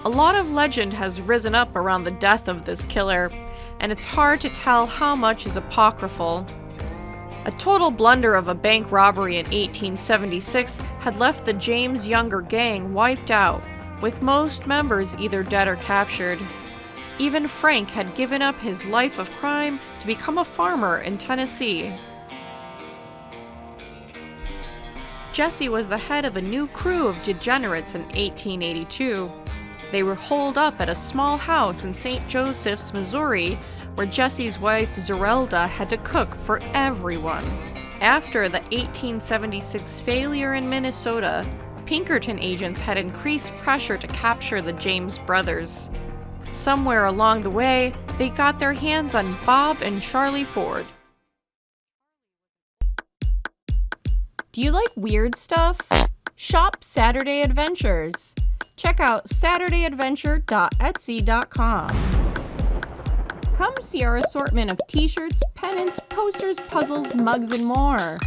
A lot of legend has risen up around the death of this killer, and it's hard to tell how much is apocryphal. A total blunder of a bank robbery in 1876 had left the James Younger gang wiped out, with most members either dead or captured. Even Frank had given up his life of crime to become a farmer in Tennessee. Jesse was the head of a new crew of degenerates in 1882. They were holed up at a small house in St. Joseph's, Missouri, where Jesse's wife Zerelda had to cook for everyone. After the 1876 failure in Minnesota, Pinkerton agents had increased pressure to capture the James brothers. Somewhere along the way, they got their hands on Bob and Charlie Ford. Do you like weird stuff? Shop Saturday Adventures. Check out SaturdayAdventure.etsy.com. Come see our assortment of t-shirts, pennants, posters, puzzles, mugs, and more.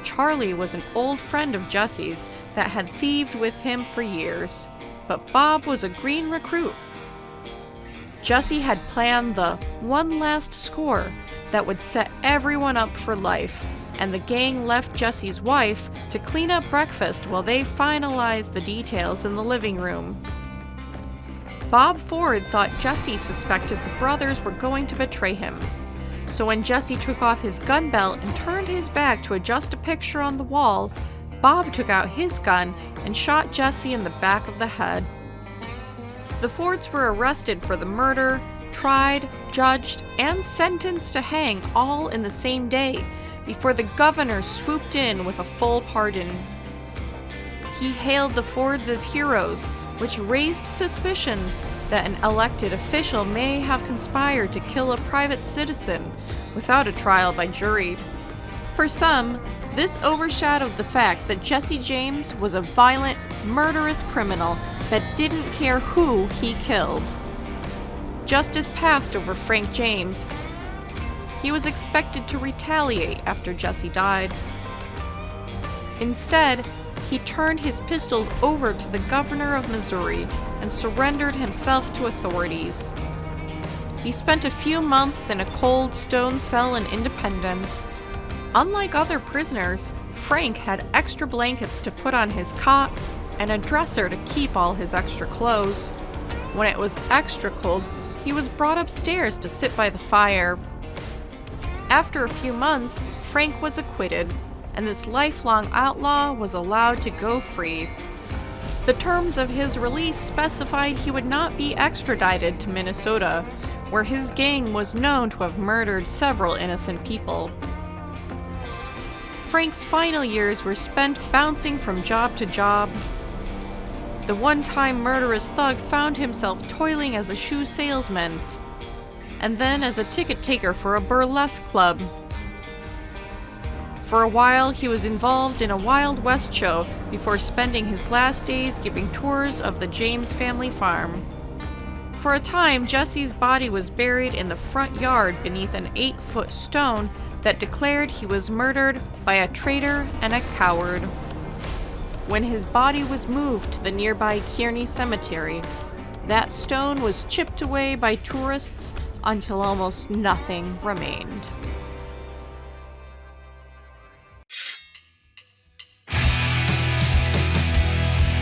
Charlie was an old friend of Jesse's that had thieved with him for years, but Bob was a green recruit. Jesse had planned the one last score that would set everyone up for life, and the gang left Jesse's wife to clean up breakfast while they finalized the details in the living room. Bob Ford thought Jesse suspected the brothers were going to betray him, so when Jesse took off his gun belt and turned his back to adjust a picture on the wall, Bob took out his gun and shot Jesse in the back of the head. The Fords were arrested for the murder, tried, judged, and sentenced to hang all in the same day before the governor swooped in with a full pardon. He hailed the Fords as heroes, which raised suspicion that an elected official may have conspired to kill a private citizen without a trial by jury. For some, this overshadowed the fact that Jesse James was a violent, murderous criminal that didn't care who he killed. Justice passed over Frank James. He was expected to retaliate after Jesse died. Instead, he turned his pistols over to the governor of Missouri and surrendered himself to authorities. He spent a few months in a cold stone cell in Independence. Unlike other prisoners, Frank had extra blankets to put on his cot and a dresser to keep all his extra clothes. When it was extra cold, he was brought upstairs to sit by the fire. After a few months, Frank was acquitted, and this lifelong outlaw was allowed to go free. The terms of his release specified he would not be extradited to Minnesota, where his gang was known to have murdered several innocent people. Frank's final years were spent bouncing from job to job. The one-time murderous thug found himself toiling as a shoe salesman, and then as a ticket taker for a burlesque club. For a while, he was involved in a Wild West show before spending his last days giving tours of the James family farm. For a time, Jesse's body was buried in the front yard beneath an 8-foot stone that declared he was murdered by a traitor and a coward. When his body was moved to the nearby Kearney Cemetery, that stone was chipped away by tourists until almost nothing remained.